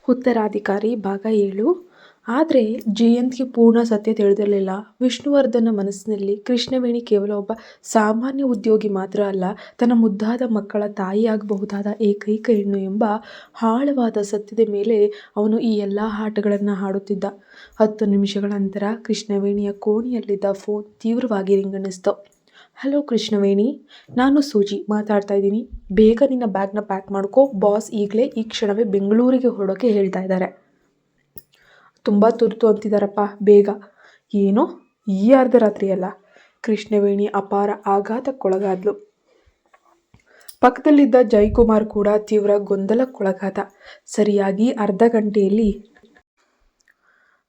ಉತ್ತರಾಧಿಕಾರಿ ಭಾಗ 7. ಆದರೆ ಜಯಂತ್ಗೆ ಪೂರ್ಣ ಸತ್ಯ ತಿಳಿದಿರಲಿಲ್ಲ. ವಿಷ್ಣುವರ್ಧನ ಮನಸ್ಸಿನಲ್ಲಿ ಕೃಷ್ಣವೇಣಿ ಕೇವಲ ಒಬ್ಬ ಸಾಮಾನ್ಯ ಉದ್ಯೋಗಿ ಮಾತ್ರ ಅಲ್ಲ, ತನ್ನ ಮುದ್ದಾದ ಮಕ್ಕಳ ತಾಯಿಯಾಗಬಹುದಾದ ಏಕೈಕ ಹೆಣ್ಣು ಎಂಬ ಆಳವಾದ ಸತ್ಯದ ಮೇಲೆ ಅವನು ಈ ಎಲ್ಲ ಆಟಗಳನ್ನು ಆಡುತ್ತಿದ್ದ. 10 ನಿಮಿಷಗಳ ನಂತರ ಕೃಷ್ಣವೇಣಿಯ ಕೋಣೆಯಲ್ಲಿದ್ದ ಫೋನ್ ತೀವ್ರವಾಗಿ ರಿಂಗಣಿಸಿತು. ಹಲೋ ಕೃಷ್ಣವೇಣಿ, ನಾನು ಸೂಜಿ ಮಾತಾಡ್ತಾ ಇದ್ದೀನಿ. ಬೇಗ ನಿನ್ನ ಬ್ಯಾಗ್ನ ಪ್ಯಾಕ್ ಮಾಡ್ಕೋ, ಬಾಸ್ ಈಗಲೇ ಈ ಕ್ಷಣವೇ ಬೆಂಗಳೂರಿಗೆ ಹೊರಡೋಕೆ ಹೇಳ್ತಾ ಇದ್ದಾರೆ. ತುಂಬ ತುರ್ತು ಅಂತಿದ್ದಾರಪ್ಪ, ಬೇಗ. ಏನೋ ಈ ಅರ್ಧ ರಾತ್ರಿಯಲ್ಲ? ಕೃಷ್ಣವೇಣಿ ಅಪಾರ ಆಘಾತಕ್ಕೊಳಗಾದ್ಲು. ಪಕ್ಕದಲ್ಲಿದ್ದ ಜಯಕುಮಾರ್ ಕೂಡ ತೀವ್ರ ಗೊಂದಲಕ್ಕೊಳಗಾದ. ಸರಿಯಾಗಿ ಅರ್ಧ ಗಂಟೆಯಲ್ಲಿ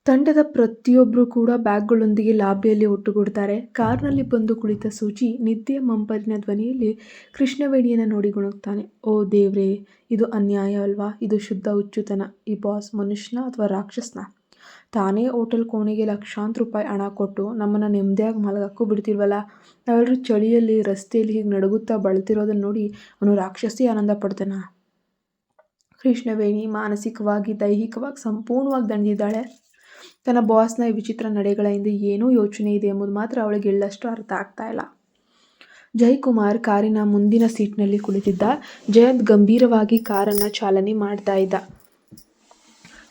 ತಂಡದ ಪ್ರತಿಯೊಬ್ಬರೂ ಕೂಡ ಬ್ಯಾಗ್ಗಳೊಂದಿಗೆ ಲಾಬಿಯಲ್ಲಿ ಒಟ್ಟುಗೂಡ್ತಾರೆ. ಕಾರ್ನಲ್ಲಿ ಬಂದು ಕುಳಿತ ಸೂಜಿ ನಿದ್ದೆಯ ಮಂಪರಿನ ಧ್ವನಿಯಲ್ಲಿ ಕೃಷ್ಣವೇಣಿಯನ್ನು ನೋಡಿ ಗುಣುಗ್ತಾನೆ. ಓ ದೇವ್ರೇ, ಇದು ಅನ್ಯಾಯ ಅಲ್ವಾ? ಇದು ಶುದ್ಧ ಹುಚ್ಚುತನ. ಈ ಬಾಸ್ ಮನುಷ್ಯನ ಅಥವಾ ರಾಕ್ಷಸನ? ತಾನೇ ಹೋಟೆಲ್ ಕೋಣೆಗೆ ಲಕ್ಷಾಂತರ ರೂಪಾಯಿ ಹಣ ಕೊಟ್ಟು ನಮ್ಮನ್ನು ನೆಮ್ಮದಿಯಾಗಿ ಮಲಗಕ್ಕೂ ಬಿಡ್ತಿಲ್ವಲ್ಲ. ನಾವೆಲ್ಲರೂ ಚಳಿಯಲ್ಲಿ ರಸ್ತೆಯಲ್ಲಿ ಹೀಗೆ ನಡುಗುತ್ತಾ ಬಳಲ್ತಿರೋದನ್ನ ನೋಡಿ ಅವನು ರಾಕ್ಷಸಿ ಆನಂದ ಪಡ್ತಾನ? ಕೃಷ್ಣವೇಣಿ ಮಾನಸಿಕವಾಗಿ ದೈಹಿಕವಾಗಿ ಸಂಪೂರ್ಣವಾಗಿ ದಣಿದಿದ್ದಾಳೆ. ತನ್ನ ಬಾಸ್ನ ಈ ವಿಚಿತ್ರ ನಡೆಗಳ ಹಿಂದೆ ಏನೂ ಯೋಚನೆ ಇದೆ ಎಂಬುದು ಮಾತ್ರ ಅವಳಿಗೆ ಎಳ್ಳಷ್ಟು ಅರ್ಥ ಆಗ್ತಾ ಇಲ್ಲ. ಜಯಕುಮಾರ್ ಕಾರಿನ ಮುಂದಿನ ಸೀಟ್ನಲ್ಲಿ ಕುಳಿತಿದ್ದ. ಜಯಂತ್ ಗಂಭೀರವಾಗಿ ಕಾರನ್ನು ಚಾಲನೆ ಮಾಡ್ತಾ ಇದ್ದ.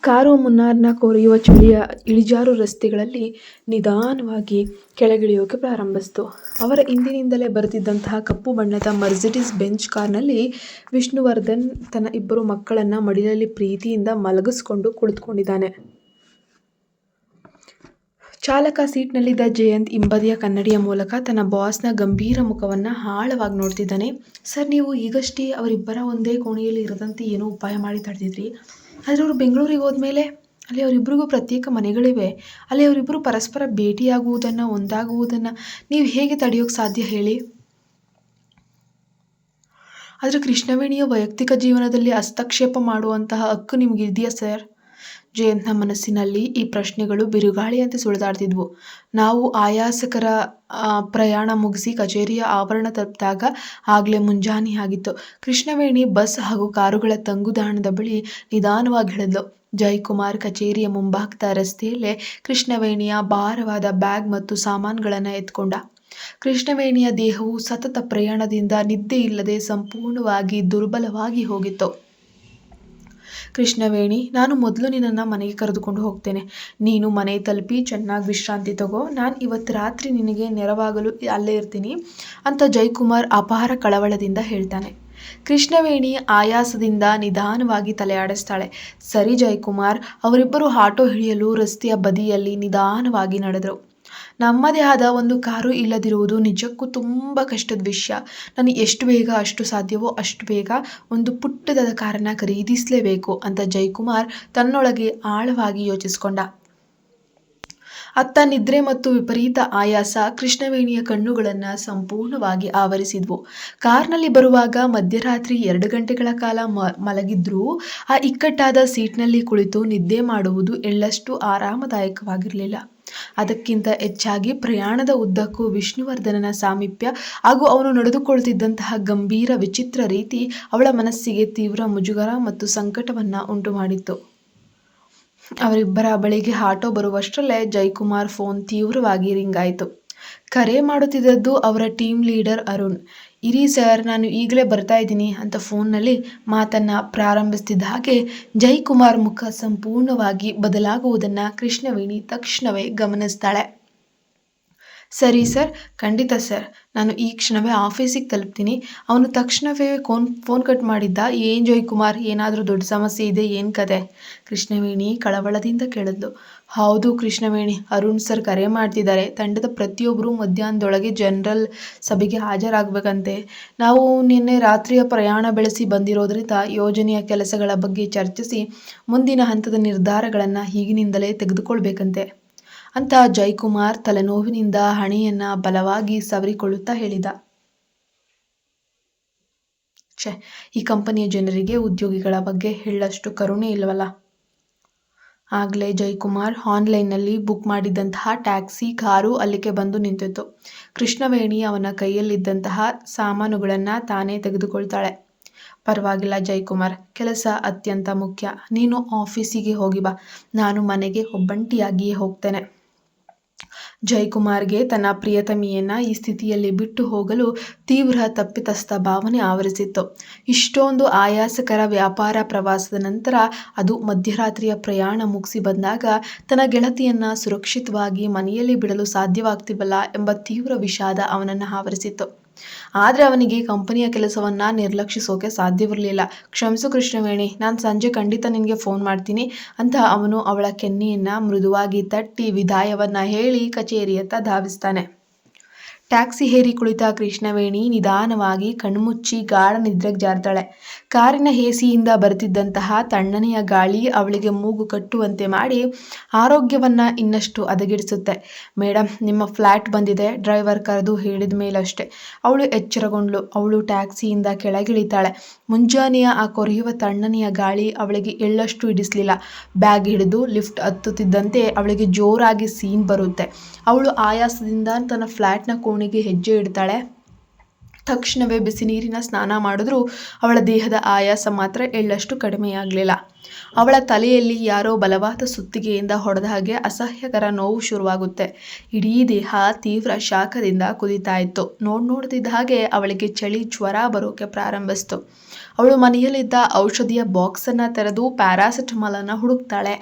ಕಾರು ಮುನ್ನಾರ್ನ ಕೊರೆಯುವ ಚಳಿಯ ಇಳಿಜಾರು ರಸ್ತೆಗಳಲ್ಲಿ ನಿಧಾನವಾಗಿ ಕೆಳಗಿಳಿಯೋಕೆ ಪ್ರಾರಂಭಿಸಿತು. ಅವರ ಹಿಂದಿನಿಂದಲೇ ಬರುತ್ತಿದ್ದಂತಹ ಕಪ್ಪು ಬಣ್ಣದ ಮರ್ಸಿಡೀಸ್ ಬೆಂಚ್ ಕಾರ್ನಲ್ಲಿ ವಿಷ್ಣುವರ್ಧನ್ ತನ್ನ 2 ಮಕ್ಕಳನ್ನು ಮಡಿಲಲ್ಲಿ ಪ್ರೀತಿಯಿಂದ ಮಲಗಿಸ್ಕೊಂಡು ಕುಳಿತುಕೊಂಡಿದ್ದಾನೆ. ಚಾಲಕ ಸೀಟ್ನಲ್ಲಿದ್ದ ಜಯಂತ್ ಹಿಂಬದಿಯ ಕನ್ನಡಿಯ ಮೂಲಕ ತನ್ನ ಬಾಸ್ನ ಗಂಭೀರ ಮುಖವನ್ನು ಆಳವಾಗಿ ನೋಡ್ತಿದ್ದಾನೆ. ಸರ್, ನೀವು ಈಗಷ್ಟೇ ಅವರಿಬ್ಬರ ಒಂದೇ ಕೋಣೆಯಲ್ಲಿ ಇರದಂತೆ ಏನೋ ಉಪಾಯ ಮಾಡಿ ತಡೆದಿದ್ರಿ. ಆದರೆ ಅವರು ಬೆಂಗಳೂರಿಗೆ ಹೋದ್ಮೇಲೆ ಅಲ್ಲಿ ಅವರಿಬ್ಬರಿಗೂ ಪ್ರತ್ಯೇಕ ಮನೆಗಳಿವೆ. ಅಲ್ಲಿ ಅವರಿಬ್ಬರು ಪರಸ್ಪರ ಭೇಟಿಯಾಗುವುದನ್ನು, ಒಂದಾಗುವುದನ್ನು ನೀವು ಹೇಗೆ ತಡೆಯೋಕ್ಕೆ ಸಾಧ್ಯ ಹೇಳಿ? ಆದರೆ ಕೃಷ್ಣವೇಣಿಯ ವೈಯಕ್ತಿಕ ಜೀವನದಲ್ಲಿ ಹಸ್ತಕ್ಷೇಪ ಮಾಡುವಂತಹ ಹಕ್ಕು ನಿಮಗಿದೆಯಾ ಸರ್? ಜಯಂತ್ನ ಮನಸ್ಸಿನಲ್ಲಿ ಈ ಪ್ರಶ್ನೆಗಳು ಬಿರುಗಾಳಿಯಂತೆ ಸುಳಿದಾಡ್ತಿದ್ವು. ನಾವು ಆಯಾಸಕರ ಪ್ರಯಾಣ ಮುಗಿಸಿ ಕಚೇರಿಯ ಆವರಣ ತಲುಪಿದಾಗ ಆಗಲೇ ಮುಂಜಾನೆ ಆಗಿತ್ತು. ಕೃಷ್ಣವೇಣಿ ಬಸ್ ಹಾಗೂ ಕಾರುಗಳ ತಂಗುದಾಣದ ಬಳಿ ನಿಧಾನವಾಗಿ ಇಳಿದ್ಲು. ಜಯಕುಮಾರ್ ಕಚೇರಿಯ ಮುಂಭಾಗದ ರಸ್ತೆಯಲ್ಲೇ ಕೃಷ್ಣವೇಣಿಯ ಭಾರವಾದ ಬ್ಯಾಗ್ ಮತ್ತು ಸಾಮಾನುಗಳನ್ನು ಎತ್ಕೊಂಡ. ಕೃಷ್ಣವೇಣಿಯ ದೇಹವು ಸತತ ಪ್ರಯಾಣದಿಂದ ನಿದ್ದೆ ಇಲ್ಲದೆ ಸಂಪೂರ್ಣವಾಗಿ ದುರ್ಬಲವಾಗಿ ಹೋಗಿತ್ತು. ಕೃಷ್ಣವೇಣಿ, ನಾನು ಮೊದಲು ನಿನ್ನನ್ನು ಮನೆಗೆ ಕರೆದುಕೊಂಡು ಹೋಗ್ತೇನೆ. ನೀನು ಮನೆ ತಲುಪಿ ಚೆನ್ನಾಗಿ ವಿಶ್ರಾಂತಿ ತಗೋ. ನಾನು ಇವತ್ತು ರಾತ್ರಿ ನಿನಗೆ ನೆರವಾಗಲು ಅಲ್ಲೇ ಇರ್ತೀನಿ ಅಂತ ಜಯಕುಮಾರ್ ಅಪಾರ ಕಳವಳದಿಂದ ಹೇಳ್ತಾನೆ. ಕೃಷ್ಣವೇಣಿ ಆಯಾಸದಿಂದ ನಿಧಾನವಾಗಿ ತಲೆ ಆಡಿಸ್ತಾಳೆ. ಸರಿ ಜಯಕುಮಾರ್. ಅವರಿಬ್ಬರು ಆಟೋ ಹಿಡಿಯಲು ರಸ್ತೆಯ ಬದಿಯಲ್ಲಿ ನಿಧಾನವಾಗಿ ನಡೆದರು. ನಮ್ಮದೇ ಆದ ಒಂದು ಕಾರು ಇಲ್ಲದಿರುವುದು ನಿಜಕ್ಕೂ ತುಂಬ ಕಷ್ಟದ ವಿಷಯ. ನಾನು ಎಷ್ಟು ಬೇಗ ಅಷ್ಟು ಸಾಧ್ಯವೋ ಅಷ್ಟು ಬೇಗ ಒಂದು ಪುಟ್ಟದಾದ ಕಾರನ್ನು ಖರೀದಿಸಲೇಬೇಕು ಅಂತ ಜಯಕುಮಾರ್ ತನ್ನೊಳಗೆ ಆಳವಾಗಿ ಯೋಚಿಸಿಕೊಂಡ. ಅತ್ತ ನಿದ್ರೆ ಮತ್ತು ವಿಪರೀತ ಆಯಾಸ ಕೃಷ್ಣವೇಣಿಯ ಕಣ್ಣುಗಳನ್ನು ಸಂಪೂರ್ಣವಾಗಿ ಆವರಿಸಿದ್ವು. ಕಾರ್ನಲ್ಲಿ ಬರುವಾಗ ಮಧ್ಯರಾತ್ರಿ 2 ಗಂಟೆಗಳ ಕಾಲ ಮಲಗಿದ್ರೂ ಆ ಇಕ್ಕಟ್ಟಾದ ಸೀಟ್ನಲ್ಲಿ ಕುಳಿತು ನಿದ್ದೆ ಮಾಡುವುದು ಎಳ್ಳಷ್ಟು ಆರಾಮದಾಯಕವಾಗಿರಲಿಲ್ಲ. ಅದಕ್ಕಿಂತ ಹೆಚ್ಚಾಗಿ ಪ್ರಯಾಣದ ಉದ್ದಕ್ಕೂ ವಿಷ್ಣುವರ್ಧನನ ಸಾಮೀಪ್ಯ ಹಾಗೂ ಅವನು ನಡೆದುಕೊಳ್ತಿದ್ದಂತಹ ಗಂಭೀರ ವಿಚಿತ್ರ ರೀತಿ ಅವಳ ಮನಸ್ಸಿಗೆ ತೀವ್ರ ಮುಜುಗರ ಮತ್ತು ಸಂಕಟವನ್ನು ಉಂಟು ಮಾಡಿತ್ತು. ಅವರಿಬ್ಬರ ಬಳಿಗೆ ಆಟೋ ಬರುವಷ್ಟರಲ್ಲೇ ಜಯಕುಮಾರ್ ಫೋನ್ ತೀವ್ರವಾಗಿ ರಿಂಗ್ ಆಯಿತು. ಕರೆ ಮಾಡುತ್ತಿದ್ದದ್ದು ಅವರ ಟೀಮ್ ಲೀಡರ್ ಅರುಣ್. ಇರಿ ಸರ್, ನಾನು ಈಗಲೇ ಬರ್ತಾ ಇದ್ದೀನಿ ಅಂತ ಫೋನ್ನಲ್ಲಿ ಮಾತನ್ನು ಪ್ರಾರಂಭಿಸ್ತಿದ್ದ ಹಾಗೆ ಜಯಕುಮಾರ್ ಮುಖ ಸಂಪೂರ್ಣವಾಗಿ ಬದಲಾಗುವುದನ್ನು ಕೃಷ್ಣವೇಣಿ ತಕ್ಷಣವೇ ಗಮನಿಸ್ತಾಳೆ. ಸರಿ ಸರ್, ಖಂಡಿತ ಸರ್, ನಾನು ಈ ಕ್ಷಣವೇ ಆಫೀಸಿಗೆ ತಲುಪ್ತೀನಿ. ಅವನು ತಕ್ಷಣವೇ ಫೋನ್ ಕಟ್ ಮಾಡಿದ್ದ. ಏನು ಜಯಕುಮಾರ್, ಏನಾದರೂ ದೊಡ್ಡ ಸಮಸ್ಯೆ ಇದೆ? ಏನು ಕತೆ? ಕೃಷ್ಣವೇಣಿ ಕಳವಳದಿಂದ ಕೇಳಿದ್ಲು. ಹೌದು ಕೃಷ್ಣವೇಣಿ, ಅರುಣ್ ಸರ್ ಕರೆ ಮಾಡ್ತಿದ್ದಾರೆ. ತಂಡದ ಪ್ರತಿಯೊಬ್ಬರೂ ಮಧ್ಯಾಹ್ನದೊಳಗೆ ಜನರಲ್ ಸಭೆಗೆ ಹಾಜರಾಗಬೇಕಂತೆ. ನಾವು ನಿನ್ನೆ ರಾತ್ರಿಯ ಪ್ರಯಾಣ ಬೆಳೆಸಿ ಬಂದಿರೋದ್ರಿಂದ ಯೋಜನೆಯ ಕೆಲಸಗಳ ಬಗ್ಗೆ ಚರ್ಚಿಸಿ ಮುಂದಿನ ಹಂತದ ನಿರ್ಧಾರಗಳನ್ನು ಈಗಿನಿಂದಲೇ ತೆಗೆದುಕೊಳ್ಬೇಕಂತೆ ಅಂತ ಜಯಕುಮಾರ್ ತಲೆನೋವಿನಿಂದ ಹಣೆಯನ್ನು ಬಲವಾಗಿ ಸವರಿಕೊಳ್ಳುತ್ತಾ ಹೇಳಿದ. ಈ ಕಂಪನಿಯ ಜನರಿಗೆ ಉದ್ಯೋಗಿಗಳ ಬಗ್ಗೆ ಹೇಳಷ್ಟು ಕರುಣೆ ಇಲ್ಲವಲ್ಲ. ಆಗಲೇ ಜಯಕುಮಾರ್ ಆನ್ಲೈನ್ನಲ್ಲಿ ಬುಕ್ ಮಾಡಿದ್ದಂತಹ ಟ್ಯಾಕ್ಸಿ ಕಾರು ಅಲ್ಲಿಗೆ ಬಂದು ನಿಂತಿತ್ತು. ಕೃಷ್ಣವೇಣಿ ಅವನ ಕೈಯಲ್ಲಿದ್ದಂತಹ ಸಾಮಾನುಗಳನ್ನು ತಾನೇ ತೆಗೆದುಕೊಳ್ತಾಳೆ. ಪರವಾಗಿಲ್ಲ ಜಯಕುಮಾರ್, ಕೆಲಸ ಅತ್ಯಂತ ಮುಖ್ಯ. ನೀನು ಆಫೀಸಿಗೆ ಹೋಗಿ ಬಾ, ನಾನು ಮನೆಗೆ ಒಬ್ಬಂಟಿಯಾಗಿಯೇ ಹೋಗ್ತೇನೆ. ಜಯಕುಮಾರ್ಗೆ ತನ್ನ ಪ್ರಿಯತಮಿಯನ್ನ ಈ ಸ್ಥಿತಿಯಲ್ಲಿ ಬಿಟ್ಟು ಹೋಗಲು ತೀವ್ರ ತಪ್ಪಿತಸ್ಥ ಭಾವನೆ ಆವರಿಸಿತ್ತು. ಇಷ್ಟೊಂದು ಆಯಾಸಕರ ವ್ಯಾಪಾರ ಪ್ರವಾಸದ ನಂತರ, ಅದು ಮಧ್ಯರಾತ್ರಿಯ ಪ್ರಯಾಣ ಮುಗಿಸಿ ಬಂದಾಗ, ತನ್ನ ಗೆಳತಿಯನ್ನ ಸುರಕ್ಷಿತವಾಗಿ ಮನೆಯಲ್ಲಿ ಬಿಡಲು ಸಾಧ್ಯವಾಗ್ತಿವಲ್ಲ ಎಂಬ ತೀವ್ರ ವಿಷಾದ ಅವನನ್ನು ಆವರಿಸಿತ್ತು. ಆದರೆ ಅವನಿಗೆ ಕಂಪನಿಯ ಕೆಲಸವನ್ನ ನಿರ್ಲಕ್ಷಿಸೋಕೆ ಸಾಧ್ಯವಿರಲಿಲ್ಲ. ಕ್ಷಮಿಸು ಕೃಷ್ಣವೇಣಿ, ನಾನು ಸಂಜೆ ಖಂಡಿತ ನಿನಗೆ ಫೋನ್ ಮಾಡ್ತೀನಿ ಅಂತ ಅವನು ಅವಳ ಕೆನ್ನೆಯನ್ನ ಮೃದುವಾಗಿ ತಟ್ಟಿ ವಿದಾಯವನ್ನ ಹೇಳಿ ಕಚೇರಿಯತ್ತ ಧಾವಿಸ್ತಾನೆ. ಟ್ಯಾಕ್ಸಿ ಹೇರಿ ಕುಳಿತ ಕೃಷ್ಣವೇಣಿ ನಿಧಾನವಾಗಿ ಕಣ್ಮುಚ್ಚಿ ಗಾಢ ನಿದ್ರೆಗೆ ಜಾರ್ತಾಳೆ. ಕಾರಿನ ಹೇಸಿಯಿಂದ ಬರುತ್ತಿದ್ದಂತಹ ತಣ್ಣನೆಯ ಗಾಳಿ ಅವಳಿಗೆ ಮೂಗು ಕಟ್ಟುವಂತೆ ಮಾಡಿ ಆರೋಗ್ಯವನ್ನ ಇನ್ನಷ್ಟು ಹದಗೆಡಿಸುತ್ತೆ. ಮೇಡಮ್, ನಿಮ್ಮ ಫ್ಲ್ಯಾಟ್ ಬಂದಿದೆ, ಡ್ರೈವರ್ ಕರೆದು ಹೇಳಿದ ಮೇಲಷ್ಟೇ ಅವಳು ಎಚ್ಚರಗೊಂಡ್ಳು. ಅವಳು ಟ್ಯಾಕ್ಸಿಯಿಂದ ಕೆಳಗಿಳಿತಾಳೆ. ಮುಂಜಾನೆಯ ಆ ಕೊರೆಯುವ ತಣ್ಣನೆಯ ಗಾಳಿ ಅವಳಿಗೆ ಎಳ್ಳಷ್ಟು ಹಿಡಿಸಲಿಲ್ಲ. ಬ್ಯಾಗ್ ಹಿಡಿದು ಲಿಫ್ಟ್ ಹತ್ತುತ್ತಿದ್ದಂತೆ ಅವಳಿಗೆ ಜೋರಾಗಿ ಸೀನ್ ಬರುತ್ತೆ. ಅವಳು ಆಯಾಸದಿಂದ ತನ್ನ ಫ್ಲ್ಯಾಟ್ನ ಕೋಣೆಗೆ ಹೆಜ್ಜೆ ಇಡ್ತಾಳೆ. ತಕ್ಷಣವೇ ಬಿಸಿ ನೀರಿನ ಸ್ನಾನ ಮಾಡಿದ್ರೂ ಅವಳ ದೇಹದ ಆಯಾಸ ಮಾತ್ರ ಎಳ್ಳಷ್ಟು ಕಡಿಮೆಯಾಗಲಿಲ್ಲ. ಅವಳ ತಲೆಯಲ್ಲಿ ಯಾರೋ ಬಲವಾದ ಸುತ್ತಿಗೆಯಿಂದ ಹೊಡೆದ ಹಾಗೆ ಅಸಹ್ಯಕರ ನೋವು ಶುರುವಾಗುತ್ತೆ. ಇಡೀ ದೇಹ ತೀವ್ರ ಶಾಖದಿಂದ ಕುದಿತಾ ಇತ್ತು. ನೋಡ್ತಿದ್ದ ಹಾಗೆ ಅವಳಿಗೆ ಚಳಿ ಜ್ವರ ಬರೋಕೆ ಪ್ರಾರಂಭಿಸ್ತು. ಅವಳು ಮನೆಯಲ್ಲಿದ್ದ ಔಷಧಿಯ ಬಾಕ್ಸನ್ನು ತೆರೆದು ಪ್ಯಾರಾಸಿಟಮಾಲ್ ಅನ್ನು ಹುಡುಕ್ತಾಳೆ.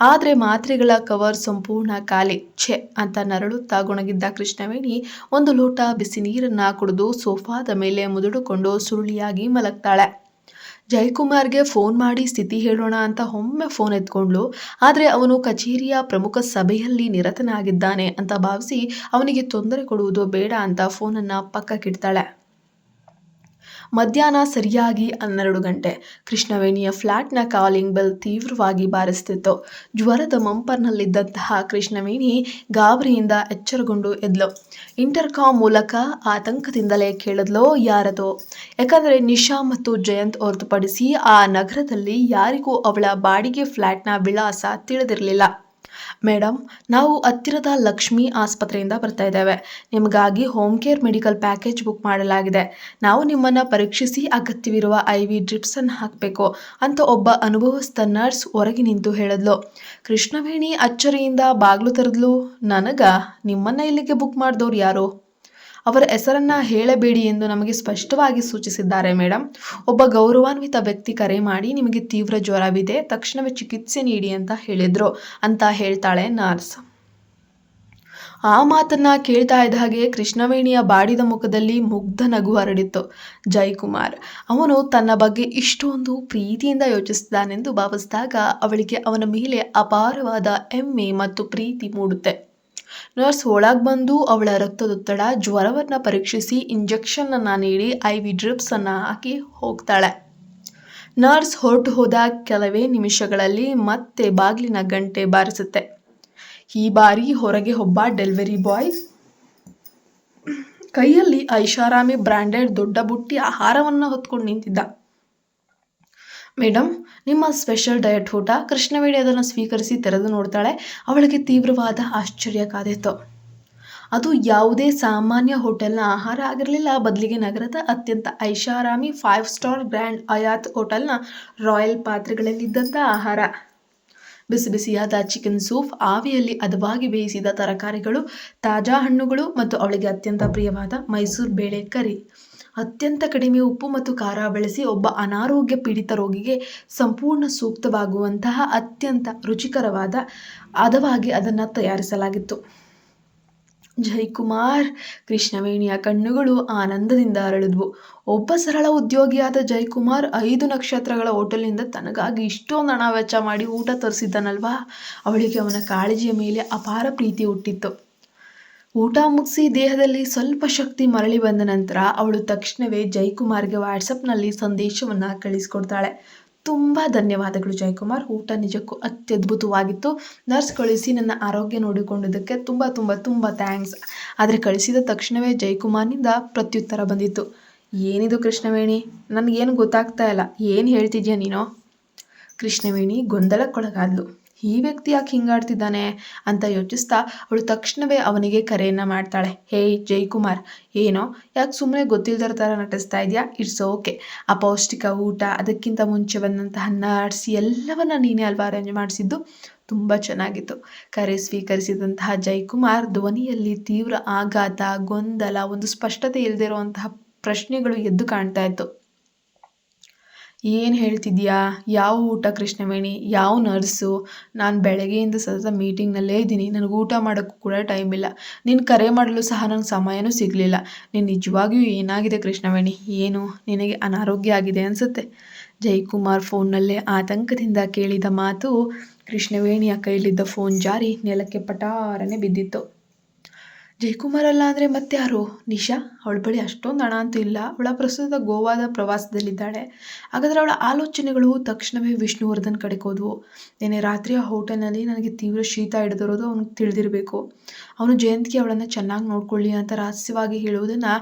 ಆದರೆ ಮಾತ್ರೆಗಳ ಕವರ್ ಸಂಪೂರ್ಣ ಖಾಲಿ. ಛೆ ಅಂತ ನರಳುತ್ತಾ ಗೊಣಗಿದ್ದ ಕೃಷ್ಣವೇಣಿ ಒಂದು ಲೋಟ ಬಿಸಿ ನೀರನ್ನ ಕುಡಿದು ಸೋಫಾದ ಮೇಲೆ ಮುದುಡಿಕೊಂಡು ಸುರುಳಿಯಾಗಿ ಮಲಗ್ತಾಳೆ. ಜಯಕುಮಾರ್ಗೆ ಫೋನ್ ಮಾಡಿ ಸ್ಥಿತಿ ಹೇಳೋಣ ಅಂತ ಒಮ್ಮೆ ಫೋನ್ ಎತ್ಕೊಂಡ್ಲು. ಆದರೆ ಅವನು ಕಚೇರಿಯ ಪ್ರಮುಖ ಸಭೆಯಲ್ಲಿ ನಿರತನಾಗಿದ್ದಾನೆ ಅಂತ ಭಾವಿಸಿ ಅವನಿಗೆ ತೊಂದರೆ ಕೊಡುವುದು ಬೇಡ ಅಂತ ಫೋನನ್ನು ಪಕ್ಕಕ್ಕಿಡ್ತಾಳೆ. ಮಧ್ಯಾಹ್ನ ಸರಿಯಾಗಿ 12 ಗಂಟೆ. ಕೃಷ್ಣವೇಣಿಯ ಫ್ಲ್ಯಾಟ್ನ ಕಾಲಿಂಗ್ ಬೆಲ್ ತೀವ್ರವಾಗಿ ಬಾರಿಸ್ತಿತ್ತು. ಜ್ವರದ ಮಂಪರ್ನಲ್ಲಿದ್ದಂತಹ ಕೃಷ್ಣವೇಣಿ ಗಾಬರಿಯಿಂದ ಎಚ್ಚರಗೊಂಡು ಎದ್ಲು. ಇಂಟರ್ಕಾಮ್ ಮೂಲಕ ಆತಂಕದಿಂದಲೇ ಕೇಳಿದ್ಲೋ ಯಾರದೋ. ಯಾಕಂದರೆ ನಿಶಾ ಮತ್ತು ಜಯಂತ್ ಹೊರತುಪಡಿಸಿ ಆ ನಗರದಲ್ಲಿ ಯಾರಿಗೂ ಅವಳ ಬಾಡಿಗೆ ಫ್ಲ್ಯಾಟ್ನ ವಿಳಾಸ ತಿಳಿದಿರಲಿಲ್ಲ. ಮೇಡಮ್, ನಾವು ಹತ್ತಿರದ ಲಕ್ಷ್ಮಿ ಆಸ್ಪತ್ರೆಯಿಂದ ಬರ್ತಾ ಇದ್ದೇವೆ. ನಿಮಗಾಗಿ home care medical package book ಮಾಡಲಾಗಿದೆ. ನಾವು ನಿಮ್ಮನ್ನು ಪರೀಕ್ಷಿಸಿ ಅಗತ್ಯವಿರುವ IV ಡ್ರಿಪ್ಸನ್ನು ಹಾಕಬೇಕು ಅಂತ ಒಬ್ಬ ಅನುಭವಸ್ಥ ನರ್ಸ್ ಹೊರಗೆ ನಿಂತು ಹೇಳಿದ್ಲು. ಕೃಷ್ಣವೇಣಿ ಅಚ್ಚರಿಯಿಂದ ಬಾಗ್ಲು ತೆರೆದ್ಲು. ನಿಮ್ಮನ್ನ ಇಲ್ಲಿಗೆ ಬುಕ್ ಮಾಡಿದವ್ರು ಯಾರು? ಅವರ ಹೆಸರನ್ನ ಹೇಳಬೇಡಿ ಎಂದು ನಮಗೆ ಸ್ಪಷ್ಟವಾಗಿ ಸೂಚಿಸಿದ್ದಾರೆ ಮೇಡಮ್. ಒಬ್ಬ ಗೌರವಾನ್ವಿತ ವ್ಯಕ್ತಿ ಕರೆ ಮಾಡಿ ನಿಮಗೆ ತೀವ್ರ ಜ್ವರವಿದೆ, ತಕ್ಷಣವೇ ಚಿಕಿತ್ಸೆ ನೀಡಿ ಅಂತ ಹೇಳಿದ್ರು ಅಂತ ಹೇಳ್ತಾಳೆ ನರ್ಸ್. ಆ ಮಾತನ್ನ ಕೇಳ್ತಾ ಇದ್ದ ಹಾಗೆ ಕೃಷ್ಣವೇಣಿಯ ಬಾಡಿದ ಮುಖದಲ್ಲಿ ಮುಗ್ಧ ನಗು ಹರಡಿತ್ತು. ಜಯಕುಮಾರ್, ಅವನು ತನ್ನ ಬಗ್ಗೆ ಇಷ್ಟೊಂದು ಪ್ರೀತಿಯಿಂದ ಯೋಚಿಸಿದ್ದಾನೆಂದು ಭಾವಿಸಿದಾಗ ಅವಳಿಗೆ ಅವನ ಮೇಲೆ ಅಪಾರವಾದ ಹೆಮ್ಮೆ ಮತ್ತು ಪ್ರೀತಿ ಮೂಡುತ್ತೆ. ನರ್ಸ್ ಒಳಗೆ ಬಂದು ಅವಳ ರಕ್ತದೊತ್ತಡ, ಜ್ವರವನ್ನು ಪರೀಕ್ಷಿಸಿ ಇಂಜೆಕ್ಷನ್ ಅನ್ನು ನೀಡಿ IV ಡ್ರಿಪ್ಸ್ ಅನ್ನು ಹಾಕಿ ಹೋಗ್ತಾಳೆ. ನರ್ಸ್ ಹೊರಟು ಹೋದ ಕೆಲವೇ ನಿಮಿಷಗಳಲ್ಲಿ ಮತ್ತೆ ಬಾಗಿಲಿನ ಗಂಟೆ ಬಾರಿಸುತ್ತೆ. ಈ ಬಾರಿ ಹೊರಗೆ ಒಬ್ಬ ಡೆಲಿವರಿ ಬಾಯ್ ಕೈಯಲ್ಲಿ ಐಷಾರಾಮಿ ಬ್ರ್ಯಾಂಡೆಡ್ ದೊಡ್ಡ ಬುಟ್ಟಿ ಆಹಾರವನ್ನು ಹೊತ್ಕೊಂಡು ನಿಂತಿದ್ದ. ಮೇಡಮ್, ನಿಮ್ಮ ಸ್ಪೆಷಲ್ ಡಯಟ್ ಊಟ. ಕೃಷ್ಣವೇಣಿ ಅದನ್ನು ಸ್ವೀಕರಿಸಿ ತೆರೆದು ನೋಡ್ತಾಳೆ. ಅವಳಿಗೆ ತೀವ್ರವಾದ ಆಶ್ಚರ್ಯ ಕಾದಿತ್ತು. ಅದು ಯಾವುದೇ ಸಾಮಾನ್ಯ ಹೋಟೆಲ್ನ ಆಹಾರ ಆಗಿರಲಿಲ್ಲ. ಬದಲಿಗೆ ನಗರದ ಅತ್ಯಂತ ಐಷಾರಾಮಿ 5 ಸ್ಟಾರ್ ಗ್ರ್ಯಾಂಡ್ ಹಯಾತ್ ಹೋಟೆಲ್ನ ರಾಯಲ್ ಪಾತ್ರೆಗಳಲ್ಲಿದ್ದಂಥ ಆಹಾರ. ಬಿಸಿ ಬಿಸಿಯಾದ ಚಿಕನ್ ಸೂಪ್, ಆವಿಯಲ್ಲಿ ಹದವಾಗಿ ಬೇಯಿಸಿದ ತರಕಾರಿಗಳು, ತಾಜಾ ಹಣ್ಣುಗಳು ಮತ್ತು ಅವಳಿಗೆ ಅತ್ಯಂತ ಪ್ರಿಯವಾದ ಮೈಸೂರು ಬೇಳೆ ಕರಿ. ಅತ್ಯಂತ ಕಡಿಮೆ ಉಪ್ಪು ಮತ್ತು ಖಾರ ಬಳಸಿ ಒಬ್ಬ ಅನಾರೋಗ್ಯ ಪೀಡಿತ ರೋಗಿಗೆ ಸಂಪೂರ್ಣ ಸೂಕ್ತವಾಗುವಂತಹ ಅತ್ಯಂತ ರುಚಿಕರವಾದ ಹದವಾಗಿ ಅದನ್ನು ತಯಾರಿಸಲಾಗಿತ್ತು. ಜಯಕುಮಾರ್, ಕೃಷ್ಣವೇಣಿಯ ಕಣ್ಣುಗಳು ಆನಂದದಿಂದ ಅರಳಿದ್ವು. ಒಬ್ಬ ಸರಳ ಉದ್ಯೋಗಿಯಾದ ಜಯಕುಮಾರ್ 5 ನಕ್ಷತ್ರಗಳ ಹೋಟೆಲ್ನಿಂದ ತನಗಾಗಿ ಇಷ್ಟೊಂದು ಹಣ ವೆಚ್ಚ ಮಾಡಿ ಊಟ ತರಿಸಿದ್ದನಲ್ವಾ. ಅವಳಿಗೆ ಅವನ ಕಾಳಜಿಯ ಮೇಲೆ ಅಪಾರ ಪ್ರೀತಿ ಹುಟ್ಟಿತ್ತು. ಊಟ ಮುಗಿಸಿ ದೇಹದಲ್ಲಿ ಸ್ವಲ್ಪ ಶಕ್ತಿ ಮರಳಿ ಬಂದ ನಂತರ ಅವಳು ತಕ್ಷಣವೇ ಜಯಕುಮಾರ್ಗೆ ವಾಟ್ಸಪ್ನಲ್ಲಿ ಸಂದೇಶವನ್ನು ಕಳಿಸ್ಕೊಡ್ತಾಳೆ. ತುಂಬ ಧನ್ಯವಾದಗಳು ಜಯಕುಮಾರ್, ಊಟ ನಿಜಕ್ಕೂ ಅತ್ಯದ್ಭುತವಾಗಿತ್ತು. ನರ್ಸ್ ಕಳಿಸಿ ನನ್ನ ಆರೋಗ್ಯ ನೋಡಿಕೊಂಡಿದ್ದಕ್ಕೆ ತುಂಬ ತುಂಬ ತುಂಬ ಥ್ಯಾಂಕ್ಸ್. ಆದರೆ ಕಳಿಸಿದ ತಕ್ಷಣವೇ ಜಯಕುಮಾರ್ನಿಂದ ಪ್ರತ್ಯುತ್ತರ ಬಂದಿತ್ತು. ಏನಿದು ಕೃಷ್ಣವೇಣಿ, ನನಗೇನು ಗೊತ್ತಾಗ್ತಾ ಇಲ್ಲ, ಏನು ಹೇಳ್ತಿದ್ಯಾ ನೀನು? ಕೃಷ್ಣವೇಣಿ ಗೊಂದಲಕ್ಕೊಳಗಾದ್ಲು. ಈ ವ್ಯಕ್ತಿ ಯಾಕೆ ಹಿಂಗಾಡ್ತಿದ್ದಾನೆ ಅಂತ ಯೋಚಿಸ್ತಾ ಅವಳು ತಕ್ಷಣವೇ ಅವನಿಗೆ ಕರೆಯನ್ನು ಮಾಡ್ತಾಳೆ. ಹೇಯ್ ಜೈಕುಮಾರ್, ಏನೋ ಯಾಕೆ ಸುಮ್ಮನೆ ಗೊತ್ತಿಲ್ದರ ಥರ ನಟಿಸ್ತಾ ಇದೆಯಾ? It's okay. ಅಪೌಷ್ಟಿಕ ಊಟ, ಅದಕ್ಕಿಂತ ಮುಂಚೆ ಬಂದಂತಹ ನಟ್ಸ್ ಎಲ್ಲವನ್ನ ನೀನೇ ಅಲ್ವಾ ಅರೇಂಜ್ ಮಾಡಿಸಿದ್ದು? ತುಂಬ ಚೆನ್ನಾಗಿತ್ತು. ಕರೆ ಸ್ವೀಕರಿಸಿದಂತಹ ಜೈಕುಮಾರ್ ಧ್ವನಿಯಲ್ಲಿ ತೀವ್ರ ಆಘಾತ, ಗೊಂದಲ, ಒಂದು ಸ್ಪಷ್ಟತೆ ಇಲ್ಲದೆ ಇರುವಂತಹ ಪ್ರಶ್ನೆಗಳು ಎದ್ದು ಕಾಣ್ತಾ ಇತ್ತು. ಏನು ಹೇಳ್ತಿದ್ಯಾ? ಯಾವ ಊಟ ಕೃಷ್ಣವೇಣಿ? ಯಾವ ನರ್ಸು? ನಾನು ಬೆಳಗ್ಗೆಯಿಂದ ಸತತ ಮೀಟಿಂಗ್ನಲ್ಲೇ ಇದ್ದೀನಿ. ನನಗೆ ಊಟ ಮಾಡೋಕ್ಕೂ ಕೂಡ ಟೈಮ್ ಇಲ್ಲ. ನೀನು ಕರೆ ಮಾಡಲು ಸಹ ನನಗೆ ಸಮಯನೂ ಸಿಗಲಿಲ್ಲ. ನೀನು ನಿಜವಾಗಿಯೂ ಏನಾಗಿದೆ ಕೃಷ್ಣವೇಣಿ? ಏನು ನಿನಗೆ ಅನಾರೋಗ್ಯ ಆಗಿದೆ ಅನಿಸುತ್ತೆ? ಜೈಕುಮಾರ್ ಫೋನ್ನಲ್ಲೇ ಆತಂಕದಿಂದ ಕೇಳಿದ ಮಾತು ಕೃಷ್ಣವೇಣಿಯ ಕೈಲಿದ್ದ ಫೋನ್ ಜಾರಿ ನೆಲಕ್ಕೆ ಪಟಾರನೆ ಬಿದ್ದಿತ್ತು. ಜೈಕುಮಾರ್ ಅಲ್ಲ ಅಂದರೆ ಮತ್ತೆ ಯಾರು? ನಿಶಾ. ಅವಳ ಬಳಿ ಅಷ್ಟೊಂದು ಹಣ ಅಂತೂ ಇಲ್ಲ. ಅವಳ ಪ್ರಸ್ತುತ ಗೋವಾದ ಪ್ರವಾಸದಲ್ಲಿದ್ದಾಳೆ. ಹಾಗಾದರೆ ಅವಳ ಆಲೋಚನೆಗಳು ತಕ್ಷಣವೇ ವಿಷ್ಣುವರ್ಧನ್ ಕಡೆಗೆ ಹೋದವು. ನಿನ್ನೆ ರಾತ್ರಿ ಆ ಹೋಟೆಲ್ನಲ್ಲಿ ನನಗೆ ತೀವ್ರ ಶೀತ ಹಿಡಿದಿರೋದು ಅವನಿಗೆ ತಿಳಿದಿರಬೇಕು. ಅವನು ಜಯಂತಿಗೆ ಅವಳನ್ನು ಚೆನ್ನಾಗಿ ನೋಡ್ಕೊಳ್ಳಿ ಅಂತ ರಹಸ್ಯವಾಗಿ ಹೇಳುವುದನ್ನು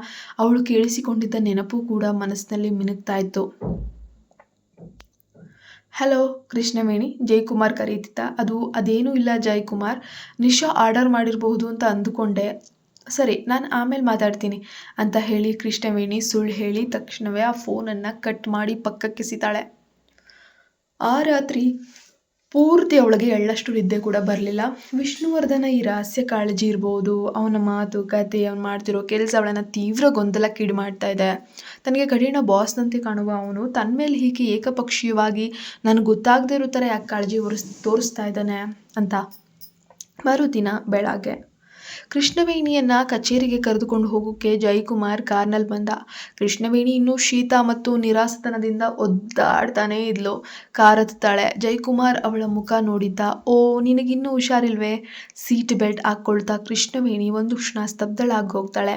ಅವಳು ಕೇಳಿಸಿಕೊಂಡಿದ್ದ ನೆನಪು ಕೂಡ ಮನಸ್ಸಿನಲ್ಲಿ ಮಿನುಗ್ತಾ ಇತ್ತು. ಹಲೋ ಕೃಷ್ಣವೇಣಿ, ಜೈಕುಮಾರ್ ಕರೀತಿದ್ದ. ಅದೇನೂ ಇಲ್ಲ ಜೈಕುಮಾರ್, ನಿಶಾ ಆರ್ಡರ್ ಮಾಡಿರಬಹುದು ಅಂತ ಅಂದುಕೊಂಡೆ. ಸರಿ, ನಾನು ಆಮೇಲೆ ಮಾತಾಡ್ತೀನಿ ಅಂತ ಹೇಳಿ ಕೃಷ್ಣವೇಣಿ ಸುಳ್ಳು ಹೇಳಿ ತಕ್ಷಣವೇ ಆ ಫೋನನ್ನು ಕಟ್ ಮಾಡಿ ಪಕ್ಕಕ್ಕೆ ಎಸಿತಾಳೆ. ಆ ರಾತ್ರಿ ಪೂರ್ತಿ ಅವಳಿಗೆ ಎಳ್ಳಷ್ಟು ನಿದ್ದೆ ಕೂಡ ಬರಲಿಲ್ಲ. ವಿಷ್ಣುವರ್ಧನ ಈ ರಹಸ್ಯ ಕಾಳಜಿ ಇರ್ಬೋದು, ಅವನ ಮಾತು ಕತೆ, ಅವನು ಮಾಡ್ತಿರೋ ಕೆಲಸ ಅವಳನ್ನು ತೀವ್ರ ಗೊಂದಲಕ್ಕೀಡು ಮಾಡ್ತಾ ಇದೆ. ತನಗೆ ಕಠಿಣ ಬಾಸ್ನಂತೆ ಕಾಣುವ ಅವನು ತನ್ನ ಮೇಲೆ ಹೀಗೆ ಏಕಪಕ್ಷೀಯವಾಗಿ ನನಗೆ ಗೊತ್ತಾಗದೇ ಇರೋ ಥರ ಯಾಕೆ ಕಾಳಜಿ ತೋರಿಸ್ತಾ ಇದ್ದಾನೆ ಅಂತ. ಮರುದಿನ ಬೆಳಗ್ಗೆ ಕೃಷ್ಣವೇಣಿಯನ್ನು ಕಚೇರಿಗೆ ಕರೆದುಕೊಂಡು ಹೋಗೋಕ್ಕೆ ಜೈಕುಮಾರ್ ಕಾರ್ನಲ್ಲಿ ಬಂದ. ಕೃಷ್ಣವೇಣಿ ಇನ್ನೂ ಶೀತ ಮತ್ತು ನಿರಾಸತನದಿಂದ ಒದ್ದಾಡ್ತಾನೇ ಇದ್ಲು. ಕಾರ್ ಹತ್ತಾಳೆ. ಜೈಕುಮಾರ್ ಅವಳ ಮುಖ ನೋಡಿದ್ದ. ಓ, ನಿನಗಿನ್ನೂ ಹುಷಾರಿಲ್ವೇ? ಸೀಟ್ ಬೆಲ್ಟ್ ಹಾಕ್ಕೊಳ್ತಾ ಕೃಷ್ಣವೇಣಿ ಒಂದು ಕ್ಷಣ ಸ್ತಬ್ಧಳಾಗಿ ಹೋಗ್ತಾಳೆ.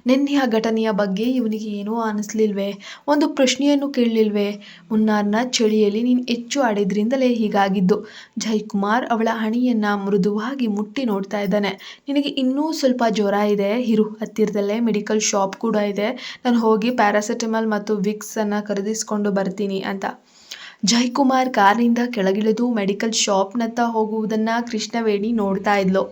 ನಿನ್ನೆಯ ಘಟನೆಯ ಬಗ್ಗೆ ಇವನಿಗೆ ಏನೂ ಅನ್ನಿಸ್ಲಿಲ್ವೇ? ಒಂದು ಪ್ರಶ್ನೆಯನ್ನು ಕೇಳಲಿಲ್ವೇ? ಮುನ್ನಾರ್ನ ಚಳಿಯಲ್ಲಿ ನೀನು ಹೆಚ್ಚು ಆಡಿದ್ರಿಂದಲೇ ಹೀಗಾಗಿದ್ದು. ಜೈಕುಮಾರ್ ಅವಳ ಹಣೆಯನ್ನು ಮೃದುವಾಗಿ ಮುಟ್ಟಿ ನೋಡ್ತಾ ಇದ್ದಾನೆ. ನಿನಗೆ ಇನ್ನೂ ಸ್ವಲ್ಪ ಜ್ವರ ಇದೆ, ಇರು, ಹತ್ತಿರದಲ್ಲೇ ಮೆಡಿಕಲ್ ಶಾಪ್ ಕೂಡ ಇದೆ, ನಾನು ಹೋಗಿ ಪ್ಯಾರಾಸಿಟಮಾಲ್ ಮತ್ತು ವಿಕ್ಸನ್ನು ಖರೀದಿಸ್ಕೊಂಡು ಬರ್ತೀನಿ ಅಂತ. ಜೈಕುಮಾರ್ ಕಾರ್ನಿಂದ ಕೆಳಗಿಳಿದು ಮೆಡಿಕಲ್ ಶಾಪ್ನತ್ತ ಹೋಗುವುದನ್ನು ಕೃಷ್ಣವೇಣಿ ನೋಡ್ತಾ ಇದ್ಲು.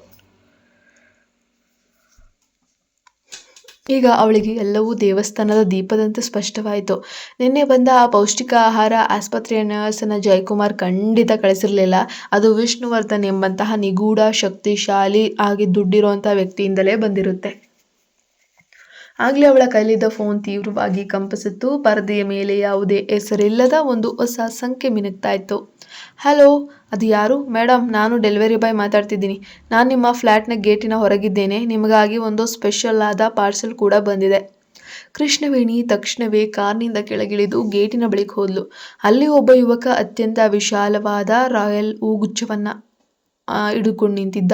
ಈಗ ಅವಳಿಗೆ ಎಲ್ಲವೂ ದೇವಸ್ಥಾನದ ದೀಪದಂತೆ ಸ್ಪಷ್ಟವಾಯಿತು. ನಿನ್ನೆ ಬಂದ ಆ ಪೌಷ್ಟಿಕ ಆಹಾರ ಆಸ್ಪತ್ರೆಯ ನರ್ಸನ್ನು ಜೈಕುಮಾರ್ ಖಂಡಿತ ಕಳಿಸಿರಲಿಲ್ಲ. ಅದು ವಿಷ್ಣುವರ್ಧನ್ ಎಂಬಂತಹ ನಿಗೂಢ, ಶಕ್ತಿಶಾಲಿ ಆಗಿ ದುಡ್ಡಿರುವಂತಹ ವ್ಯಕ್ತಿಯಿಂದಲೇ ಬಂದಿರುತ್ತೆ. ಆಗಲೇ ಅವಳ ಕೈಲಿದ್ದ ಫೋನ್ ತೀವ್ರವಾಗಿ ಕಂಪಿಸಿತ್ತು. ಪರದೆಯ ಮೇಲೆ ಯಾವುದೇ ಹೆಸರಿಲ್ಲದ ಒಂದು ಹೊಸ ಸಂಖ್ಯೆ ಮಿನುಗ್ತಾ ಇತ್ತು. ಹಲೋ, ಅದು ಯಾರು? ಮೇಡಮ್, ನಾನು ಡೆಲಿವರಿ ಬಾಯ್ ಮಾತಾಡ್ತಿದ್ದೀನಿ. ನಾನು ನಿಮ್ಮ ಫ್ಲ್ಯಾಟ್ನ ಗೇಟಿನ ಹೊರಗಿದ್ದೇನೆ. ನಿಮಗಾಗಿ ಒಂದು ಸ್ಪೆಷಲ್ ಆದ ಪಾರ್ಸೆಲ್ ಕೂಡ ಬಂದಿದೆ. ಕೃಷ್ಣವೇಣಿ ತಕ್ಷಣವೇ ಕಾರ್ನಿಂದ ಕೆಳಗಿಳಿದು ಗೇಟಿನ ಬಳಿಗೆ ಹೋದ್ಲು. ಅಲ್ಲಿ ಒಬ್ಬ ಯುವಕ ಅತ್ಯಂತ ವಿಶಾಲವಾದ ರಾಯಲ್ ಹೂಗುಚ್ಛವನ್ನು ಹಿಡ್ಕೊಂಡು ನಿಂತಿದ್ದ.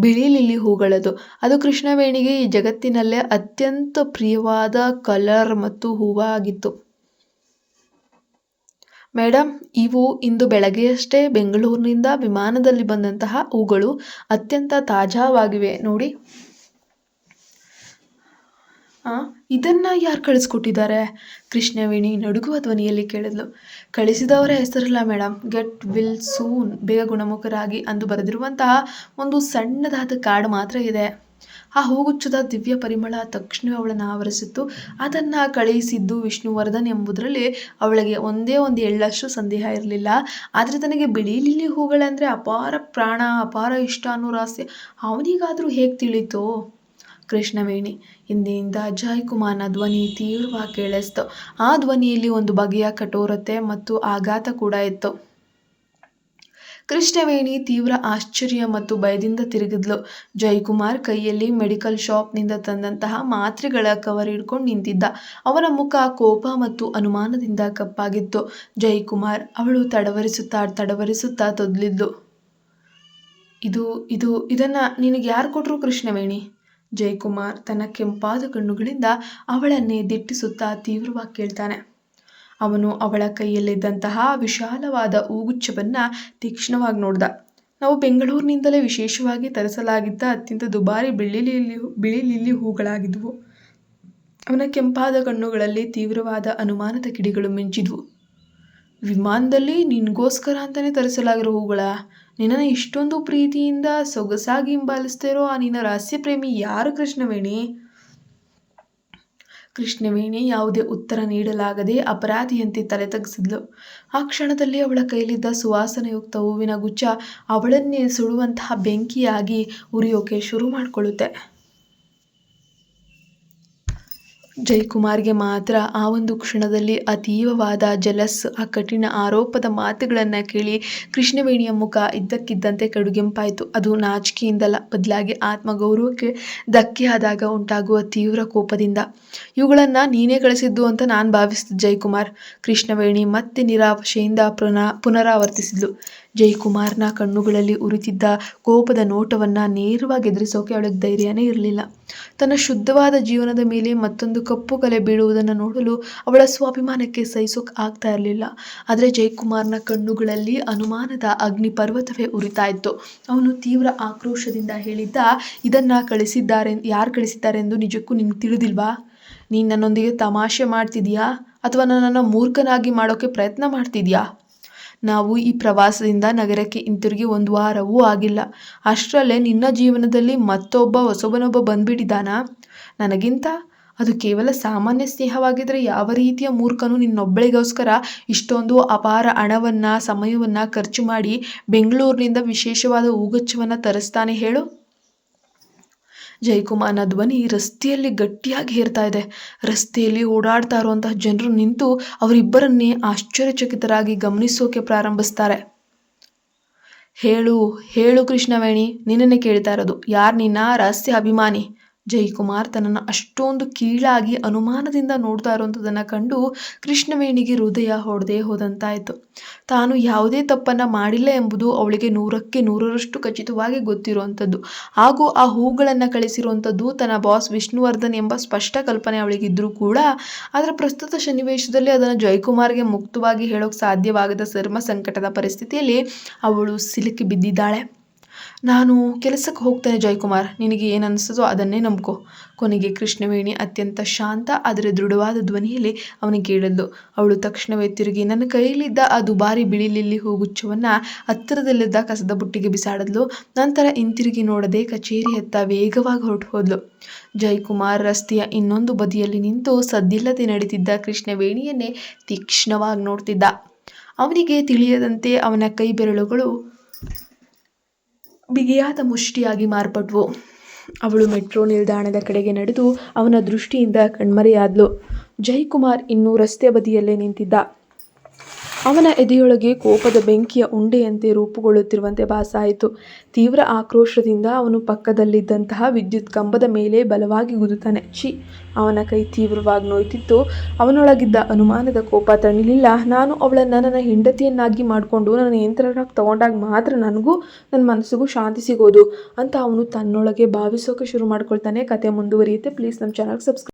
ಬಿಳಿ ಲಿಲ್ಲಿ ಹೂಗಳದು. ಅದು ಕೃಷ್ಣವೇಣಿಗೆ ಈ ಜಗತ್ತಿನಲ್ಲೇ ಅತ್ಯಂತ ಪ್ರಿಯವಾದ ಕಲರ್ ಮತ್ತು ಹೂವಾಗಿತ್ತು. ಮೇಡಮ್, ಇವು ಇಂದು ಬೆಳಗ್ಗೆಯಷ್ಟೇ ಬೆಂಗಳೂರಿನಿಂದ ವಿಮಾನದಲ್ಲಿ ಬಂದಂತಹ ಹೂಗಳು. ಅತ್ಯಂತ ತಾಜಾವಾಗಿವೆ ನೋಡಿ. ಇದನ್ನ ಯಾರು ಕಳಿಸ್ಕೊಟ್ಟಿದ್ದಾರೆ? ಕೃಷ್ಣವೇಣಿ ನಡುಗುವ ಧ್ವನಿಯಲ್ಲಿ ಕೇಳಿದ್ಲು. ಕಳಿಸಿದವರ ಹೆಸರಿಲ್ಲ ಮೇಡಮ್, ಗೆಟ್ ವಿಲ್ ಸೂನ್, ಬೇಗ ಗುಣಮುಖರಾಗಿ ಅಂದು ಬರೆದಿರುವಂತಹ ಒಂದು ಸಣ್ಣದಾದ ಕಾರ್ಡ್ ಮಾತ್ರ ಇದೆ. ಆ ಹೂಗುಚ್ಛದ ದಿವ್ಯ ಪರಿಮಳ ತಕ್ಷಣವೇ ಅವಳನ್ನು ಆವರಿಸಿತ್ತು. ಅದನ್ನು ಕಳುಹಿಸಿದ್ದು ವಿಷ್ಣುವರ್ಧನ್ ಎಂಬುದರಲ್ಲಿ ಅವಳಿಗೆ ಒಂದೇ ಒಂದು ಎಳ್ಳಷ್ಟು ಸಂದೇಹ ಇರಲಿಲ್ಲ. ಆದರೆ ತನಗೆ ಬಿಳಿ ಲಿಲ್ಲಿ ಹೂಗಳಂದರೆ ಅಪಾರ ಪ್ರಾಣ, ಅಪಾರ ಇಷ್ಟ ಅನ್ನೋ ರಹಸ್ಯ ಅವನಿಗಾದರೂ ಹೇಗೆ ತಿಳಿಯಿತು? ಕೃಷ್ಣವೇಣಿ ಹಿಂದೆಯಿಂದ ಜೈಕುಮಾರ್ನ ಧ್ವನಿ ತೀವ್ರವಾಗಿ ಕೇಳಿಸ್ತು. ಆ ಧ್ವನಿಯಲ್ಲಿ ಒಂದು ಬಗೆಯ ಕಠೋರತೆ ಮತ್ತು ಆಘಾತ ಕೂಡ ಇತ್ತು. ಕೃಷ್ಣವೇಣಿ ತೀವ್ರ ಆಶ್ಚರ್ಯ ಮತ್ತು ಭಯದಿಂದ ತಿರುಗಿದ್ಲು. ಜೈಕುಮಾರ್ ಕೈಯಲ್ಲಿ ಮೆಡಿಕಲ್ ಶಾಪ್ನಿಂದ ತಂದಂತಹ ಮಾತ್ರೆಗಳ ಕವರ್ ಹಿಡ್ಕೊಂಡು ನಿಂತಿದ್ದ. ಅವನ ಮುಖ ಕೋಪ ಮತ್ತು ಅನುಮಾನದಿಂದ ಕಪ್ಪಾಗಿತ್ತು. ಜೈಕುಮಾರ್ ಅವಳು ತಡವರಿಸುತ್ತಾ ತೊದಲಿದ್ಲು. ಇದನ್ನು ನಿನಗೆ ಯಾರು ಕೊಟ್ಟರು ಕೃಷ್ಣವೇಣಿ? ಜೈಕುಮಾರ್ ತನ್ನ ಕೆಂಪಾದ ಕಣ್ಣುಗಳಿಂದ ಅವಳನ್ನೇ ದಿಟ್ಟಿಸುತ್ತಾ ತೀವ್ರವಾಗಿ ಕೇಳ್ತಾನೆ. ಅವನು ಅವಳ ಕೈಯಲ್ಲಿದ್ದಂತಹ ವಿಶಾಲವಾದ ಹೂಗುಚ್ಛವನ್ನು ತೀಕ್ಷ್ಣವಾಗಿ ನೋಡ್ದ. ನಾವು ಬೆಂಗಳೂರಿನಿಂದಲೇ ವಿಶೇಷವಾಗಿ ತರಿಸಲಾಗಿದ್ದ ಅತ್ಯಂತ ದುಬಾರಿ ಬಿಳಿ ಲಿಲ್ಲಿ ಹೂಗಳಾಗಿದ್ವು. ಅವನ ಕೆಂಪಾದ ಕಣ್ಣುಗಳಲ್ಲಿ ತೀವ್ರವಾದ ಅನುಮಾನದ ಕಿಡಿಗಳು ಮಿಂಚಿದ್ವು. ವಿಮಾನದಲ್ಲಿ ನಿನಗೋಸ್ಕರ ಅಂತಲೇ ತರಿಸಲಾಗಿರೋ ಹೂಗಳ? ನಿನ್ನನ್ನು ಇಷ್ಟೊಂದು ಪ್ರೀತಿಯಿಂದ ಸೊಗಸಾಗಿ ಹಿಂಬಾಲಿಸ್ತಾ ಇರೋ ಆ ನಿನ್ನ ರಹಸ್ಯ ಪ್ರೇಮಿ ಯಾರು ಕೃಷ್ಣವೇಣಿ? ಕೃಷ್ಣವೇಣಿ ಯಾವುದೇ ಉತ್ತರ ನೀಡಲಾಗದೆ ಅಪರಾಧಿಯಂತೆ ತಲೆ ತಗ್ಗಿಸಿದ್ಲು. ಆ ಕ್ಷಣದಲ್ಲಿ ಅವಳ ಕೈಲಿದ್ದ ಸುವಾಸನೆಯುಕ್ತ ಹೂವಿನ ಗುಚ್ಛ ಅವಳನ್ನೇ ಸುಡುವಂತಹ ಬೆಂಕಿಯಾಗಿ ಉರಿಯೋಕೆ ಶುರು ಮಾಡಿಕೊಳ್ಳುತ್ತೆ. ಜಯಕುಮಾರ್ಗೆ ಮಾತ್ರ ಆ ಒಂದು ಕ್ಷಣದಲ್ಲಿ ಅತೀವವಾದ ಜಲಸ್, ಆ ಕಠಿಣ ಆರೋಪದ ಮಾತುಗಳನ್ನು ಕೇಳಿ ಕೃಷ್ಣವೇಣಿಯ ಮುಖ ಇದ್ದಕ್ಕಿದ್ದಂತೆ ಕಡುಗೆಂಪಾಯಿತು. ಅದು ನಾಚಿಕೆಯಿಂದಲ್ಲ, ಬದಲಾಗಿ ಆತ್ಮಗೌರವಕ್ಕೆ ಧಕ್ಕೆಯಾದಾಗ ಉಂಟಾಗುವ ತೀವ್ರ ಕೋಪದಿಂದ. ಇವುಗಳನ್ನು ನೀನೇ ಕಳಿಸಿದ್ದು ಅಂತ ನಾನು ಭಾವಿಸಿದ್ದು ಜಯಕುಮಾರ್. ಕೃಷ್ಣವೇಣಿ ಮತ್ತೆ ನಿರಾಶೆಯಿಂದ ಪುನರಾವರ್ತಿಸಿದ್ಲು. ಜಯಕುಮಾರ್ನ ಕಣ್ಣುಗಳಲ್ಲಿ ಉರಿತಿದ್ದ ಕೋಪದ ನೋಟವನ್ನು ನೇರವಾಗಿ ಎದುರಿಸೋಕೆ ಅವಳಿಗೆ ಧೈರ್ಯನೇ ಇರಲಿಲ್ಲ. ತನ್ನ ಶುದ್ಧವಾದ ಜೀವನದ ಮೇಲೆ ಮತ್ತೊಂದು ಕಪ್ಪು ಕಲೆ ಬೀಳುವುದನ್ನು ನೋಡಲು ಅವಳ ಸ್ವಾಭಿಮಾನಕ್ಕೆ ಸಹಿಸೋಕೆ ಆಗ್ತಾ ಇರಲಿಲ್ಲ. ಆದರೆ ಜಯಕುಮಾರ್ನ ಕಣ್ಣುಗಳಲ್ಲಿ ಅನುಮಾನದ ಅಗ್ನಿ ಪರ್ವತವೇ ಉರಿತಾ ಇತ್ತು. ಅವನು ತೀವ್ರ ಆಕ್ರೋಶದಿಂದ ಹೇಳಿದ್ದ, ಇದನ್ನು ಯಾರು ಕಳಿಸಿದ್ದಾರೆಂದು ನಿಜಕ್ಕೂ ನಿನಗೆ ತಿಳಿದಿಲ್ವಾ? ನೀನು ನನ್ನೊಂದಿಗೆ ತಮಾಷೆ ಮಾಡ್ತಿದ್ಯಾ ಅಥವಾ ನನ್ನನ್ನು ಮೂರ್ಖನಾಗಿ ಮಾಡೋಕ್ಕೆ ಪ್ರಯತ್ನ ಮಾಡ್ತಿದ್ಯಾ? ನಾವು ಈ ಪ್ರವಾಸದಿಂದ ನಗರಕ್ಕೆ ಹಿಂತಿರುಗಿ 1 ವಾರವೂ ಆಗಿಲ್ಲ. ಅಷ್ಟರಲ್ಲೇ ನಿನ್ನ ಜೀವನದಲ್ಲಿ ಹೊಸಬನೊಬ್ಬ ಬಂದ್ಬಿಟ್ಟಿದ್ದಾನಾ? ನನಗಿಂತ ಅದು ಕೇವಲ ಸಾಮಾನ್ಯ ಸ್ನೇಹವಾಗಿದ್ದರೆ ಯಾವ ರೀತಿಯ ಮೂರ್ಖನು ನಿನ್ನೊಬ್ಬಳಿಗೋಸ್ಕರ ಇಷ್ಟೊಂದು ಅಪಾರ ಹಣವನ್ನು, ಸಮಯವನ್ನು ಖರ್ಚು ಮಾಡಿ ಬೆಂಗಳೂರಿನಿಂದ ವಿಶೇಷವಾದ ಹೂಗುಚ್ಛವನ್ನು ತರಿಸ್ತಾನೆ ಹೇಳು? ಜಯಕುಮಾರ್ನ ಧ್ವನಿ ರಸ್ತೆಯಲ್ಲಿ ಗಟ್ಟಿಯಾಗಿ ಹೇರ್ತಾ ಇದೆ. ರಸ್ತೆಯಲ್ಲಿ ಓಡಾಡ್ತಾ ಇರುವಂತಹ ಜನರು ನಿಂತು ಅವರಿಬ್ಬರನ್ನೇ ಆಶ್ಚರ್ಯಚಕಿತರಾಗಿ ಗಮನಿಸೋಕೆ ಪ್ರಾರಂಭಿಸ್ತಾರೆ. ಹೇಳು ಹೇಳು ಕೃಷ್ಣವೇಣಿ, ನಿನ್ನನ್ನೇ ಕೇಳ್ತಾ ಇರೋದು. ಯಾರು ನಿನ್ನ ರಹಸ್ಯ ಅಭಿಮಾನಿ? ಜಯಕುಮಾರ್ ತನ್ನನ್ನು ಅಷ್ಟೊಂದು ಕೀಳಾಗಿ ಅನುಮಾನದಿಂದ ನೋಡ್ತಾ ಇರುವಂಥದ್ದನ್ನು ಕಂಡು ಕೃಷ್ಣವೇಣಿಗೆ ಹೃದಯ ಹೊಡೆದೇ ಹೋದಂತಾಯಿತು. ತಾನು ಯಾವುದೇ ತಪ್ಪನ್ನು ಮಾಡಿಲ್ಲ ಎಂಬುದು ಅವಳಿಗೆ 100ಕ್ಕೆ 100ರಷ್ಟು ಖಚಿತವಾಗಿ ಗೊತ್ತಿರುವಂಥದ್ದು. ಹಾಗೂ ಆ ಹೂಗಳನ್ನು ಕಳಿಸಿರುವಂಥದ್ದು ತನ್ನ ಬಾಸ್ ವಿಷ್ಣುವರ್ಧನ್ ಎಂಬ ಸ್ಪಷ್ಟ ಕಲ್ಪನೆ ಅವಳಿಗಿದ್ರೂ ಕೂಡ, ಆದರೆ ಪ್ರಸ್ತುತ ಸನ್ನಿವೇಶದಲ್ಲಿ ಅದನ್ನು ಜಯಕುಮಾರ್ಗೆ ಮುಕ್ತವಾಗಿ ಹೇಳೋಕ್ಕೆ ಸಾಧ್ಯವಾಗದ ಧರ್ಮ ಸಂಕಟದ ಪರಿಸ್ಥಿತಿಯಲ್ಲಿ ಅವಳು ಸಿಲುಕಿ ಬಿದ್ದಿದ್ದಾಳೆ. ನಾನು ಕೆಲಸಕ್ಕೆ ಹೋಗ್ತೇನೆ ಜಯಕುಮಾರ್, ನಿನಗೆ ಏನು ಅನಿಸ್ತದೋ ಅದನ್ನೇ ನಂಬ್ಕೊ. ಕೊನೆಗೆ ಕೃಷ್ಣವೇಣಿ ಅತ್ಯಂತ ಶಾಂತ ಆದರೆ ದೃಢವಾದ ಧ್ವನಿಯಲ್ಲಿ ಅವನಿಗೆ ಹೇಳಿದ್ಲು. ಅವಳು ತಕ್ಷಣವೇ ತಿರುಗಿ ನನ್ನ ಕೈಯಲ್ಲಿದ್ದ ಆ ದುಬಾರಿ ಬಿಳಿ ಲಿಲ್ಲಿ ಹೂಗುಚ್ಛವನ್ನು ಹತ್ತಿರದಲ್ಲಿದ್ದ ಕಸದ ಬುಟ್ಟಿಗೆ ಬಿಸಾಡಿದ್ಲು. ನಂತರ ಹಿಂತಿರುಗಿ ನೋಡದೆ ಕಚೇರಿಯತ್ತ ವೇಗವಾಗಿ ಹೊರಟು ಹೋದ್ಲು. ಜಯಕುಮಾರ್ ರಸ್ತೆಯ ಇನ್ನೊಂದು ಬದಿಯಲ್ಲಿ ನಿಂತು ಸದ್ದಿಲ್ಲದೆ ನಡೀತಿದ್ದ ಕೃಷ್ಣವೇಣಿಯನ್ನೇ ತೀಕ್ಷ್ಣವಾಗಿ ನೋಡ್ತಿದ್ದ. ಅವನಿಗೆ ತಿಳಿಯದಂತೆ ಅವನ ಕೈ ಬೆರಳುಗಳು ಬಿಗಿಯಾದ ಮುಷ್ಟಿಯಾಗಿ ಮಾರ್ಪಟ್ವು. ಅವಳು ಮೆಟ್ರೋ ನಿಲ್ದಾಣದ ಕಡೆಗೆ ನಡೆದು ಅವನ ದೃಷ್ಟಿಯಿಂದ ಕಣ್ಮರೆಯಾದ್ಲು. ಜಯಕುಮಾರ್ ಇನ್ನೂ ರಸ್ತೆ ಬದಿಯಲ್ಲೇ ನಿಂತಿದ್ದ. ಅವನ ಎದೆಯೊಳಗೆ ಕೋಪದ ಬೆಂಕಿಯ ಉಂಡೆಯಂತೆ ರೂಪುಗೊಳ್ಳುತ್ತಿರುವಂತೆ ಭಾಸವಾಯಿತು. ತೀವ್ರ ಆಕ್ರೋಶದಿಂದ ಅವನು ಪಕ್ಕದಲ್ಲಿದ್ದಂತಹ ವಿದ್ಯುತ್ ಕಂಬದ ಮೇಲೆ ಬಲವಾಗಿ ಗುದ್ದುತ್ತಾನೆ. ಅವನ ಕೈ ತೀವ್ರವಾಗಿ ನೋಯ್ತಿತ್ತು. ಅವನೊಳಗಿದ್ದ ಅನುಮಾನದ ಕೋಪ ತಣಿಲಿಲ್ಲ. ನಾನು ಅವಳನ್ನು ನನ್ನ ಹೆಂಡತಿಯನ್ನಾಗಿ ಮಾಡಿಕೊಂಡು ನನ್ನ ಯಂತ್ರನಾಗಿ ತಗೊಂಡಾಗ ಮಾತ್ರ ನನಗೂ ನನ್ನ ಮನಸ್ಸಿಗೂ ಶಾಂತಿ ಸಿಗೋದು ಅಂತ ಅವನು ತನ್ನೊಳಗೆ ಭಾವಿಸೋಕೆ ಶುರು ಮಾಡ್ಕೊಳ್ತಾನೆ. ಕತೆ ಮುಂದುವರಿಯುತ್ತೆ. ಪ್ಲೀಸ್ ನಮ್ಮ ಚಾನಲ್ಗೆ ಸಬ್ಸ್ಕ್ರೈಬ್